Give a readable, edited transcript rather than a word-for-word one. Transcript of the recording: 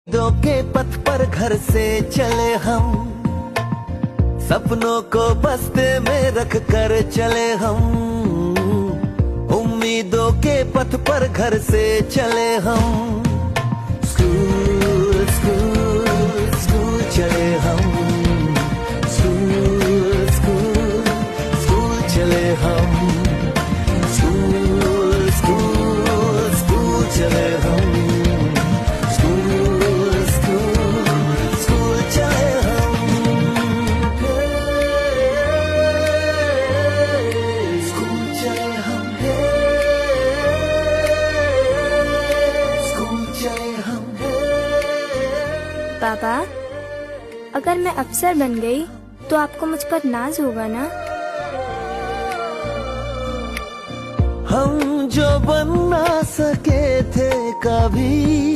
दो के पथ पर घर से चले हम, सपनों को बस्ते में रख कर चले हम। उम्मीदों के पथ पर घर से चले हम। स्कूल स्कूल स्कूल चले हम, स्कूल स्कूल स्कूल चले हम, स्कूल स्कूल स्कूल चले हम, स्कूल स्कूल स्कूल चले हम। स्कूल चले हम, स्कूल चले हम। पापा, अगर मैं अफसर बन गई तो आपको मुझ पर नाज होगा ना? हम जो बन ना सके थे कभी,